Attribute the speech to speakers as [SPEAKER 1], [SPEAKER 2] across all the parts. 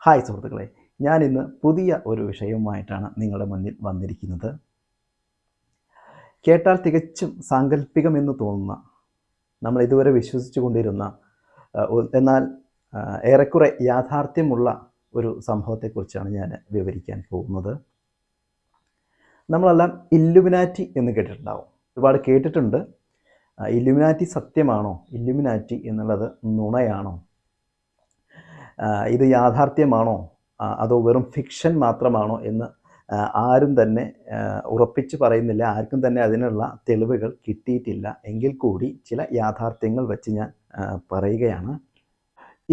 [SPEAKER 1] Hi സുഹൃത്തുക്കളെ, ഞാൻ ഇന്ന് പുതിയ ഒരു വിഷയവുമായിട്ടാണ് നിങ്ങളുടെ മുന്നിൽ വന്നിരിക്കുന്നത്. കേട്ടാൽ തികച്ചും സാങ്കല്പികമെന്ന് തോന്നുന്ന, നമ്മൾ ഇതുവരെ വിശ്വസിച്ചു കൊണ്ടിരുന്ന എന്നാൽ ഏറെക്കുറെ യാഥാർത്ഥ്യമുള്ള ഒരു സംഭവത്തെക്കുറിച്ചാണ് ഞാൻ വിവരിക്കാൻ പോകുന്നത്. നമ്മളെല്ലാം ഇല്ലുമിനാറ്റി എന്ന് കേട്ടിട്ടുണ്ടാവും, ഒരുപാട് കേട്ടിട്ടുണ്ട്. ഇല്ലുമിനാറ്റി സത്യമാണോ? ഇല്ലുമിനാറ്റി എന്നുള്ളത് നുണയാണോ? ഇത് യാഥാർത്ഥ്യമാണോ അതോ വെറും ഫിക്ഷൻ മാത്രമാണോ എന്ന് ആരും തന്നെ ഉറപ്പിച്ച് പറയുന്നില്ല. ആർക്കും തന്നെ അതിനുള്ള തെളിവുകൾ കിട്ടിയിട്ടില്ല. എങ്കിൽ കൂടി ചില യാഥാർത്ഥ്യങ്ങൾ വെച്ച് ഞാൻ പറയുകയാണ്.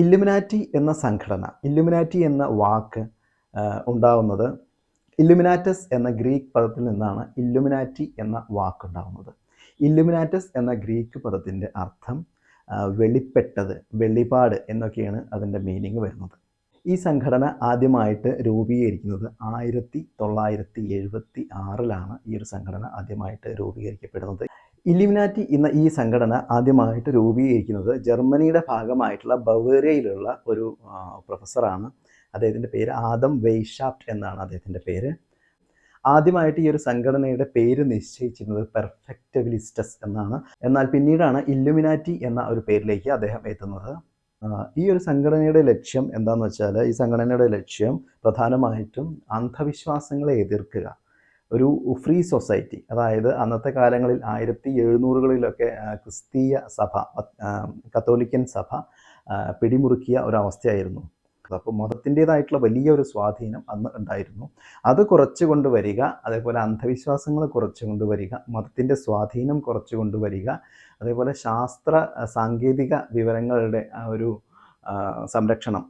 [SPEAKER 1] ഇല്ലുമിനാറ്റി എന്ന സംഘടന, ഇല്ലുമിനാറ്റി എന്ന വാക്ക് ഉണ്ടാവുന്നത് ഇല്ലുമിനാറ്റസ് എന്ന ഗ്രീക്ക് പദത്തിൽ നിന്നാണ് ഇല്ലുമിനാറ്റി എന്ന വാക്കുണ്ടാവുന്നത്. ഇല്ലുമിനാറ്റസ് എന്ന ഗ്രീക്ക് പദത്തിൻ്റെ അർത്ഥം വെളിപ്പെട്ടത്, വെളിപാട് എന്നൊക്കെയാണ് അതിൻ്റെ മീനിങ് വരുന്നത്. ഈ സംഘടന ആദ്യമായിട്ട് രൂപീകരിക്കുന്നത് 1976 ഈ ഒരു സംഘടന ആദ്യമായിട്ട് രൂപീകരിക്കപ്പെടുന്നത്. ഇല്ലുമിനാറ്റി എന്ന ഈ സംഘടന ആദ്യമായിട്ട് രൂപീകരിക്കുന്നത് ജർമ്മനിയുടെ ഭാഗമായിട്ടുള്ള ബവേറിയയിലുള്ള ഒരു പ്രൊഫസറാണ്. അദ്ദേഹത്തിൻ്റെ പേര് ആദം വെയ്ഷാഫ്റ്റ് എന്നാണ് അദ്ദേഹത്തിൻ്റെ പേര്. ആദ്യമായിട്ട് ഈ ഒരു സംഘടനയുടെ പേര് നിശ്ചയിച്ചിരുന്നത് പെർഫെക്റ്റബിലിസ്റ്റസ് എന്നാണ്. എന്നാൽ പിന്നീടാണ് ഇല്ലുമിനാറ്റി എന്ന ഒരു പേരിലേക്ക് അദ്ദേഹം എത്തുന്നത്. ഈ ഒരു സംഘടനയുടെ ലക്ഷ്യം എന്താണെന്ന് വെച്ചാൽ, ഈ സംഘടനയുടെ ലക്ഷ്യം പ്രധാനമായിട്ടും അന്ധവിശ്വാസങ്ങളെ എതിർക്കുക, ഒരു ഫ്രീ സൊസൈറ്റി, അതായത് അന്നത്തെ കാലങ്ങളിൽ 1700കളിലൊക്കെ ക്രിസ്തീയ സഭ, കത്തോലിക്കൻ സഭ പിടിമുറുക്കിയ ഒരവസ്ഥയായിരുന്നു. അപ്പോൾ മതത്തിൻ്റേതായിട്ടുള്ള വലിയൊരു സ്വാധീനം അന്ന് ഉണ്ടായിരുന്നു. അത് കുറച്ച് കൊണ്ടുവരിക, അതേപോലെ അന്ധവിശ്വാസങ്ങൾ കുറച്ച് കൊണ്ടുവരിക, മതത്തിൻ്റെ സ്വാധീനം കുറച്ച് കൊണ്ടുവരിക, അതേപോലെ ശാസ്ത്ര സാങ്കേതിക വിവരങ്ങളുടെ ഒരു സംരക്ഷണം,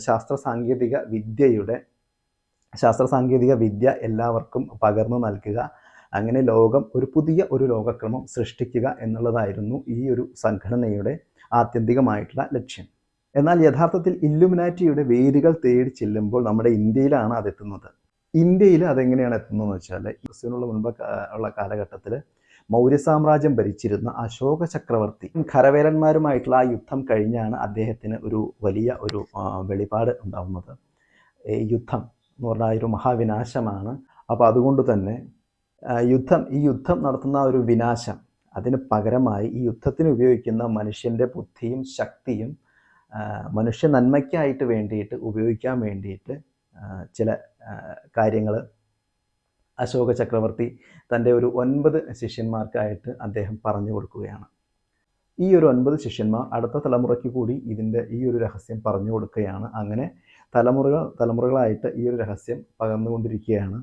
[SPEAKER 1] ശാസ്ത്ര സാങ്കേതിക വിദ്യ എല്ലാവർക്കും പകർന്നു നൽകുക, അങ്ങനെ പുതിയ ഒരു ലോകക്രമം സൃഷ്ടിക്കുക എന്നുള്ളതായിരുന്നു ഈ ഒരു സംഘടനയുടെ ആത്യന്തികമായിട്ടുള്ള ലക്ഷ്യം. എന്നാൽ യഥാർത്ഥത്തിൽ ഇല്ലുമിനാറ്റിയുടെ വേരുകൾ തേടി ചെല്ലുമ്പോൾ നമ്മുടെ ഇന്ത്യയിലാണ് അതെത്തുന്നത്. ഇന്ത്യയിൽ അതെങ്ങനെയാണ് എത്തുന്നതെന്ന് വെച്ചാൽ, ക്രിസ്തുവിനുള്ള മുൻപ് ഉള്ള കാലഘട്ടത്തിൽ മൗര്യ സാമ്രാജ്യം ഭരിച്ചിരുന്ന അശോക ചക്രവർത്തി ഖരവേലന്മാരുമായിട്ടുള്ള ആ യുദ്ധം കഴിഞ്ഞാണ് അദ്ദേഹത്തിന് ഒരു വലിയ ഒരു വെളിപാട് ഉണ്ടാവുന്നത്. ഈ യുദ്ധം എന്ന് പറഞ്ഞാൽ ഒരു മഹാവിനാശമാണ്. അപ്പോൾ അതുകൊണ്ട് തന്നെ ഈ യുദ്ധം നടത്തുന്ന ഒരു വിനാശം, അതിന് പകരമായി ഈ യുദ്ധത്തിന് ഉപയോഗിക്കുന്ന മനുഷ്യൻ്റെ ബുദ്ധിയും ശക്തിയും മനുഷ്യ നന്മയ്ക്കായിട്ട് വേണ്ടിയിട്ട് ഉപയോഗിക്കാൻ വേണ്ടിയിട്ട് ചില കാര്യങ്ങൾ അശോക ചക്രവർത്തി തൻ്റെ ഒരു 9 ശിഷ്യന്മാർക്കായിട്ട് അദ്ദേഹം പറഞ്ഞു കൊടുക്കുകയാണ്. ഈ ഒരു 9 ശിഷ്യന്മാർ അടുത്ത തലമുറയ്ക്ക് കൂടി ഈ ഒരു രഹസ്യം പറഞ്ഞു കൊടുക്കുകയാണ്. അങ്ങനെ തലമുറകളായിട്ട് ഈ ഒരു രഹസ്യം പകർന്നുകൊണ്ടിരിക്കുകയാണ്.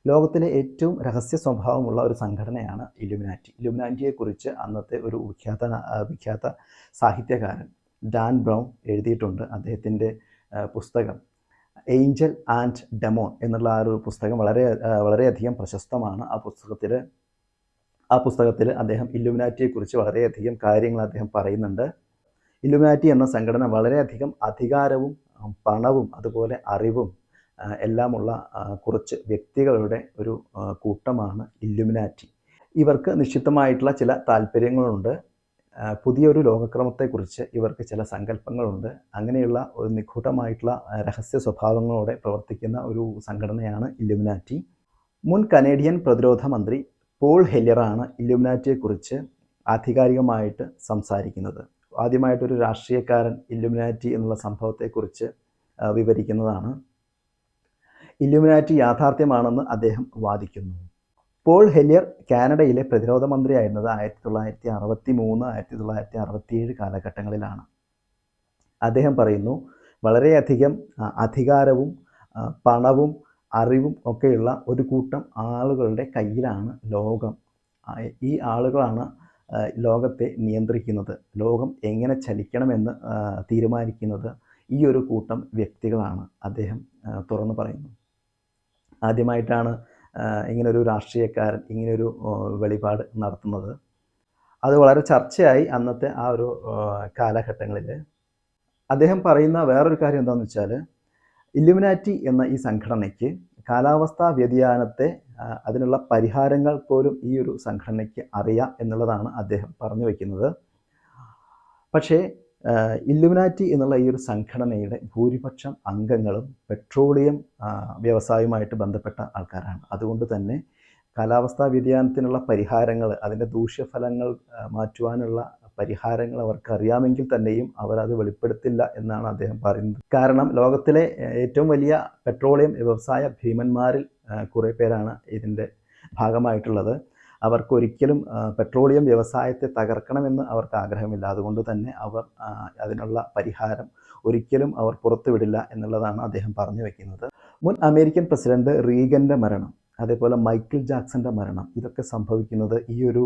[SPEAKER 1] ലോകത്തിലെ ഏറ്റവും രഹസ്യ സ്വഭാവമുള്ള ഒരു സംഘടനയാണ് ഇല്ലുമിനാറ്റി. ഇല്ലുമിനാറ്റിയെക്കുറിച്ച് അന്നത്തെ ഒരു വിഖ്യാത സാഹിത്യകാരൻ ഡാൻ ബ്രൗൺ എഴുതിയിട്ടുണ്ട്. അദ്ദേഹത്തിൻ്റെ പുസ്തകം ഏഞ്ചൽ ആൻഡ് ഡെമോൺ എന്നുള്ള ആ ഒരു പുസ്തകം വളരെയധികം പ്രശസ്തമാണ്. ആ പുസ്തകത്തിൽ അദ്ദേഹം ഇല്ലുമിനാറ്റിയെക്കുറിച്ച് വളരെയധികം കാര്യങ്ങൾ അദ്ദേഹം പറയുന്നുണ്ട്. ഇല്ലുമിനാറ്റി എന്ന സംഘടന വളരെയധികം അധികാരവും പണവും അതുപോലെ അറിവും എല്ലാമുള്ള കുറച്ച് വ്യക്തികളുടെ ഒരു കൂട്ടമാണ് ഇല്ലുമിനാറ്റി. ഇവർക്ക് നിശ്ചിതമായിട്ടുള്ള ചില താല്പര്യങ്ങളുണ്ട്. പുതിയൊരു ലോകക്രമത്തെക്കുറിച്ച് ഇവർക്ക് ചില സങ്കല്പങ്ങളുണ്ട്. അങ്ങനെയുള്ള ഒരു നിഗൂഢമായിട്ടുള്ള രഹസ്യ സ്വഭാവങ്ങളോടെ പ്രവർത്തിക്കുന്ന ഒരു സംഘടനയാണ് ഇല്ലുമിനാറ്റി. മുൻ കനേഡിയൻ പ്രതിരോധ മന്ത്രി പോൾ ഹെല്യറാണ് ഇല്ലുമിനാറ്റിയെക്കുറിച്ച് ആധികാരികമായിട്ട് സംസാരിക്കുന്നത്. ആദ്യമായിട്ടൊരു രാഷ്ട്രീയക്കാരൻ ഇല്ലുമിനാറ്റി എന്നുള്ള സംഭവത്തെക്കുറിച്ച് വിവരിക്കുന്നതാണ്. ഇല്ലുമിനാറ്റി യാഥാർത്ഥ്യമാണെന്ന് അദ്ദേഹം വാദിക്കുന്നു. പോൾ ഹെല്യർ കാനഡയിലെ പ്രതിരോധ മന്ത്രിയായിരുന്നത് 1963, 1967 കാലഘട്ടങ്ങളിലാണ്. അദ്ദേഹം പറയുന്നു, വളരെയധികം അധികാരവും പണവും അറിവും ഒക്കെയുള്ള ഒരു കൂട്ടം ആളുകളുടെ കയ്യിലാണ് ലോകം. ഈ ആളുകളാണ് ലോകത്തെ നിയന്ത്രിക്കുന്നത്. ലോകം എങ്ങനെ ചലിക്കണമെന്ന് തീരുമാനിക്കുന്നത് ഈ ഒരു കൂട്ടം വ്യക്തികളാണ്, അദ്ദേഹം തുറന്നു പറയുന്നു. ആദ്യമായിട്ടാണ് ഇങ്ങനൊരു രാഷ്ട്രീയക്കാരൻ ഇങ്ങനൊരു വെളിപാട് നടത്തുന്നത്. അത് വളരെ ചർച്ചയായി അന്നത്തെ ആ ഒരു കാലഘട്ടങ്ങളിൽ. അദ്ദേഹം പറയുന്ന വേറൊരു കാര്യം എന്താണെന്ന് വെച്ചാൽ, ഇല്ലുമിനാറ്റി എന്ന ഈ സംഘടനയ്ക്ക് കാലാവസ്ഥാ വ്യതിയാനത്തെ അതിനുള്ള പരിഹാരങ്ങൾ പോലും ഈ ഒരു സംഘടനയ്ക്ക് അറിയാം എന്നുള്ളതാണ് അദ്ദേഹം പറഞ്ഞു വയ്ക്കുന്നത്. പക്ഷേ ഇല്ലുമിനാറ്റി എന്നുള്ള ഈ ഒരു സംഘടനയുടെ ഭൂരിപക്ഷം അംഗങ്ങളും പെട്രോളിയം വ്യവസായവുമായിട്ട് ബന്ധപ്പെട്ട ആൾക്കാരാണ്. അതുകൊണ്ട് തന്നെ കാലാവസ്ഥാ വ്യതിയാനത്തിനുള്ള പരിഹാരങ്ങൾ, അതിൻ്റെ ദൂഷ്യഫലങ്ങൾ മാറ്റുവാനുള്ള പരിഹാരങ്ങൾ അവർക്ക് അറിയാമെങ്കിൽ തന്നെയും അവരത് വെളിപ്പെടുത്തില്ല എന്നാണ് അദ്ദേഹം പറയുന്നത്. കാരണം ലോകത്തിലെ ഏറ്റവും വലിയ പെട്രോളിയം വ്യവസായ ഭീമന്മാരിൽ കുറേ പേരാണ് ഇതിൻ്റെ ഭാഗമായിട്ടുള്ളത്. അവർക്കൊരിക്കലും പെട്രോളിയം വ്യവസായത്തെ തകർക്കണമെന്ന് അവർക്ക് ആഗ്രഹമില്ല. അതുകൊണ്ട് തന്നെ അവർ അതിനുള്ള പരിഹാരം ഒരിക്കലും അവർ പുറത്തുവിടില്ല എന്നുള്ളതാണ് അദ്ദേഹം പറഞ്ഞു വയ്ക്കുന്നത്. മുൻ അമേരിക്കൻ പ്രസിഡന്റ് റീഗൻ്റെ മരണം, അതേപോലെ മൈക്കിൾ ജാക്സന്റെ മരണം, ഇതൊക്കെ സംഭവിക്കുന്നത് ഈ ഒരു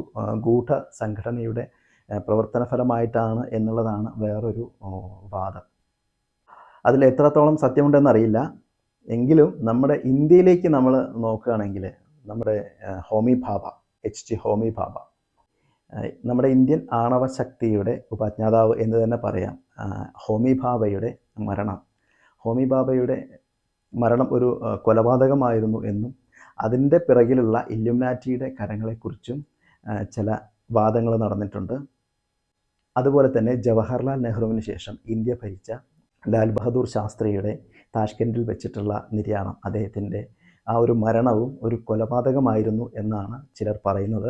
[SPEAKER 1] ഗൂഢ സംഘടനയുടെ പ്രവർത്തന ഫലമായിട്ടാണ് എന്നുള്ളതാണ് വേറൊരു വാദം. അതിൽ എത്രത്തോളം സത്യമുണ്ടെന്നറിയില്ല. എങ്കിലും നമ്മുടെ ഇന്ത്യയിലേക്ക് നമ്മൾ നോക്കുകയാണെങ്കിൽ നമ്മുടെ ഹോമി ഭാഭ, H.G. ഹോമി ഭാഭ, നമ്മുടെ ഇന്ത്യൻ ആണവ ശക്തിയുടെ ഉപജ്ഞാതാവ് എന്ന് തന്നെ പറയാം. ഹോമി ഭാഭയുടെ മരണം ഒരു കൊലപാതകമായിരുന്നു എന്നും അതിൻ്റെ പിറകിലുള്ള ഇല്ലുമിനാറ്റിയുടെ കരങ്ങളെക്കുറിച്ചും ചില വാദങ്ങൾ നടന്നിട്ടുണ്ട്. അതുപോലെ തന്നെ ജവഹർലാൽ നെഹ്റുവിന് ശേഷം ഇന്ത്യ ഭരിച്ച ലാൽ ബഹദൂർ ശാസ്ത്രിയുടെ താഷ്കെൻഡിൽ വെച്ചിട്ടുള്ള നിര്യാണം, അദ്ദേഹത്തിൻ്റെ ആ ഒരു മരണവും ഒരു കൊലപാതകമായിരുന്നു എന്നാണ് ചിലർ പറയുന്നത്.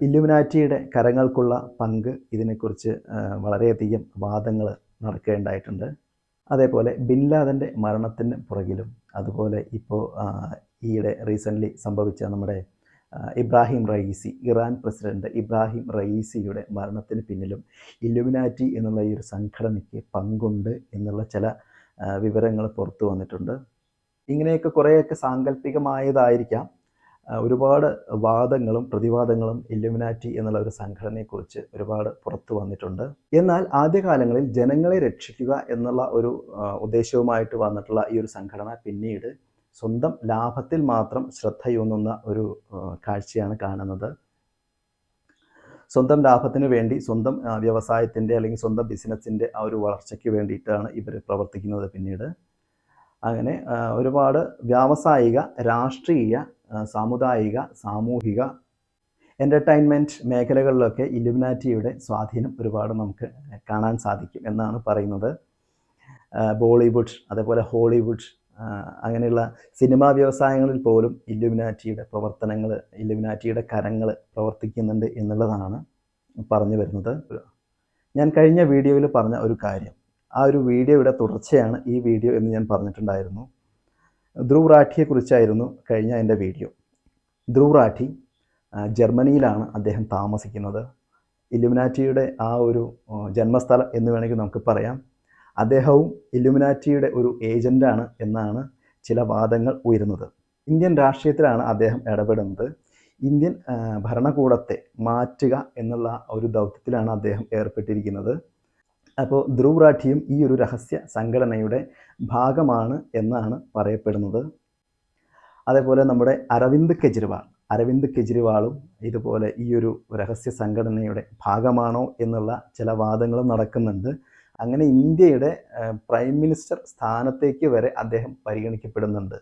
[SPEAKER 1] ഇല്ലുമിനാറ്റിയുടെ കരങ്ങൾക്കുള്ള പങ്ക്, ഇതിനെക്കുറിച്ച് വളരെയധികം വാദങ്ങൾ നടക്കുകയുണ്ടായിട്ടുണ്ട്. അതേപോലെ ബിൻ ലാദൻ്റെ മരണത്തിന് പുറകിലും, അതുപോലെ ഇപ്പോൾ ഈയിടെ റീസെൻ്റ്ലി സംഭവിച്ച നമ്മുടെ Ibrahim Raisi, Iran president Ibrahim റയീസിയുടെ മരണത്തിന് പിന്നിലും ഇല്ലുമിനാറ്റി എന്നുള്ള ഈ ഒരു സംഘടനയ്ക്ക് പങ്കുണ്ട് എന്നുള്ള ചില വിവരങ്ങൾ പുറത്തു വന്നിട്ടുണ്ട്. ഇങ്ങനെയൊക്കെ കുറേയൊക്കെ സാങ്കല്പികമായതായിരിക്കാം. ഒരുപാട് വാദങ്ങളും പ്രതിവാദങ്ങളും ഇല്ലുമിനാറ്റി എന്നുള്ള ഒരു സംഘടനയെക്കുറിച്ച് ഒരുപാട് പുറത്തു വന്നിട്ടുണ്ട്. എന്നാൽ ആദ്യകാലങ്ങളിൽ ജനങ്ങളെ രക്ഷിക്കുക എന്നുള്ള ഒരു ഉദ്ദേശവുമായിട്ട് വന്നിട്ടുള്ള ഈ ഒരു സംഘടന പിന്നീട് സ്വന്തം ലാഭത്തിൽ മാത്രം ശ്രദ്ധയൂന്നുന്ന ഒരു കാഴ്ചയാണ് കാണുന്നത്. സ്വന്തം ലാഭത്തിന് വേണ്ടി, സ്വന്തം വ്യവസായത്തിൻ്റെ അല്ലെങ്കിൽ സ്വന്തം ബിസിനസ്സിൻ്റെ ആ ഒരു വളർച്ചയ്ക്ക് വേണ്ടിയിട്ടാണ് ഇവർ പ്രവർത്തിക്കുന്നത്. പിന്നീട് അങ്ങനെ ഒരുപാട് വ്യാവസായിക, രാഷ്ട്രീയ, സാമുദായിക, സാമൂഹിക, എൻ്റർടൈൻമെൻറ്റ് മേഖലകളിലൊക്കെ ഇല്ലുമിനാറ്റിയുടെ സ്വാധീനം ഒരുപാട് നമുക്ക് കാണാൻ സാധിക്കും എന്നാണ് പറയുന്നത്. ബോളിവുഡ്, അതേപോലെ ഹോളിവുഡ്, അങ്ങനെയുള്ള സിനിമാ വ്യവസായങ്ങളിൽ പോലും ഇല്ലുമിനാറ്റിയുടെ പ്രവർത്തനങ്ങൾ, ഇല്ലുമിനാറ്റിയുടെ കരങ്ങൾ പ്രവർത്തിക്കുന്നുണ്ട് എന്നുള്ളതാണ് പറഞ്ഞു വരുന്നത്. ഞാൻ കഴിഞ്ഞ വീഡിയോയിൽ പറഞ്ഞ ഒരു കാര്യം, ആ ഒരു വീഡിയോയുടെ തുടർച്ചയാണ് ഈ വീഡിയോ എന്ന് ഞാൻ പറഞ്ഞിട്ടുണ്ടായിരുന്നു. ധ്രുവ് റാഠിയെക്കുറിച്ചായിരുന്നു കഴിഞ്ഞ എൻ്റെ വീഡിയോ. ധ്രുവ് റാഠി ജർമ്മനിയിലാണ് അദ്ദേഹം താമസിക്കുന്നത്. ഇല്ലുമിനാറ്റിയുടെ ആ ഒരു ജന്മസ്ഥലം എന്ന് വേണമെങ്കിൽ നമുക്ക് പറയാം. അദ്ദേഹവും ഇല്ലുമിനാറ്റിയുടെ ഒരു ഏജൻ്റാണ് എന്നാണ് ചില വാദങ്ങൾ ഉയരുന്നത്. ഇന്ത്യൻ രാഷ്ട്രീയത്തിലാണ് അദ്ദേഹം ഇടപെടുന്നത്. ഇന്ത്യൻ ഭരണകൂടത്തെ മാറ്റുക എന്നുള്ള ഒരു ദൗത്യത്തിലാണ് അദ്ദേഹം ഏർപ്പെട്ടിരിക്കുന്നത്. അപ്പോൾ ധ്രുവ് റാഠിയും ഈ ഒരു രഹസ്യ സംഘടനയുടെ ഭാഗമാണ് എന്നാണ് പറയപ്പെടുന്നത്. അതേപോലെ നമ്മുടെ അരവിന്ദ് കെജ്രിവാളും ഇതുപോലെ ഈ ഒരു രഹസ്യ സംഘടനയുടെ ഭാഗമാണോ എന്നുള്ള ചില വാദങ്ങളും നടക്കുന്നുണ്ട്. അങ്ങനെ ഇന്ത്യയുടെ പ്രൈം മിനിസ്റ്റർ സ്ഥാനത്തേക്ക് വരെ അദ്ദേഹം പരിഗണിക്കപ്പെടുന്നുണ്ട്.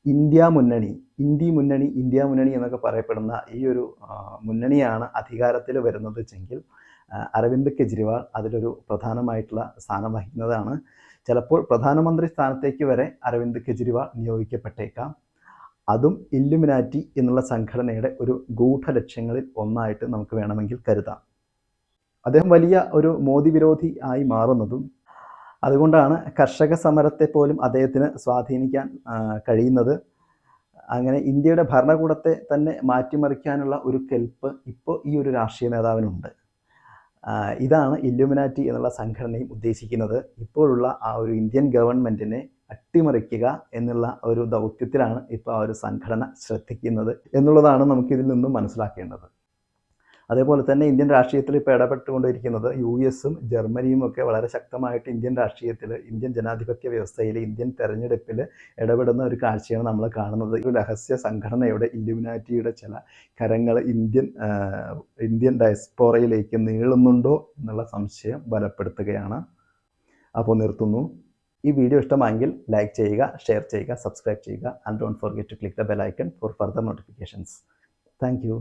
[SPEAKER 1] ഇന്ത്യ മുന്നണി എന്നൊക്കെ പറയപ്പെടുന്ന ഈ ഒരു മുന്നണിയാണ് അധികാരത്തിൽ വരുന്നത് വെച്ചെങ്കിൽ അരവിന്ദ് കെജ്രിവാൾ അതിലൊരു പ്രധാനമായിട്ടുള്ള സ്ഥാനം വഹിക്കുന്നതാണ്. ചിലപ്പോൾ പ്രധാനമന്ത്രി സ്ഥാനത്തേക്ക് വരെ അരവിന്ദ് കെജ്രിവാൾ നിയോഗിക്കപ്പെട്ടേക്കാം. അതും ഇല്ലുമിനാറ്റി എന്നുള്ള സംഘടനയുടെ ഒരു ഗൂഢലക്ഷ്യങ്ങളിൽ ഒന്നായിട്ട് നമുക്ക് വേണമെങ്കിൽ കരുതാം. അദ്ദേഹം വലിയ ഒരു മോദി വിരോധി ആയി മാറുന്നതും അതുകൊണ്ടാണ് കർഷക സമരത്തെ പോലും അദ്ദേഹത്തിന് സ്വാധീനിക്കാൻ കഴിയുന്നത്. അങ്ങനെ ഇന്ത്യയുടെ ഭരണകൂടത്തെ തന്നെ മാറ്റിമറിക്കാനുള്ള ഒരു കെൽപ്പ് ഇപ്പോൾ ഈ ഒരു രാഷ്ട്രീയ നേതാവിനുണ്ട്. ഇതാണ് ഇല്ലുമിനാറ്റി എന്നുള്ള സംഘടനയും ഉദ്ദേശിക്കുന്നത്. ഇപ്പോഴുള്ള ആ ഒരു ഇന്ത്യൻ ഗവൺമെൻറ്റിനെ അട്ടിമറിക്കുക എന്നുള്ള ഒരു ദൗത്യത്തിലാണ് ഇപ്പോൾ ആ ഒരു സംഘടന ശ്രദ്ധിക്കുന്നത് എന്നുള്ളതാണ് നമുക്കിതിൽ നിന്നും മനസ്സിലാക്കേണ്ടത്. അതേപോലെ തന്നെ ഇന്ത്യൻ രാഷ്ട്രീയത്തിൽ ഇപ്പോൾ ഇടപെട്ടുകൊണ്ടിരിക്കുന്നത് US-ഉം ജർമ്മനിയും ഒക്കെ വളരെ ശക്തമായിട്ട് ഇന്ത്യൻ രാഷ്ട്രീയത്തിൽ, ഇന്ത്യൻ ജനാധിപത്യ വ്യവസ്ഥയിൽ, ഇന്ത്യൻ തെരഞ്ഞെടുപ്പിൽ ഇടപെടുന്ന ഒരു കാഴ്ചയാണ് നമ്മൾ കാണുന്നത്. ഒരു രഹസ്യ സംഘടനയുടെ, ഇല്ലുമിനാറ്റിയുടെ ചില കരങ്ങൾ ഇന്ത്യൻ ഡയസ്പോറയിലേക്ക് നീളുന്നുണ്ടോ എന്നുള്ള സംശയം ബലപ്പെടുത്തുകയാണ്. അപ്പോൾ നിർത്തുന്നു. ഈ വീഡിയോ ഇഷ്ടമായെങ്കിൽ ലൈക്ക് ചെയ്യുക, ഷെയർ ചെയ്യുക, സബ്സ്ക്രൈബ് ചെയ്യുക. And don't forget to click the bell icon for further notifications. Thank U.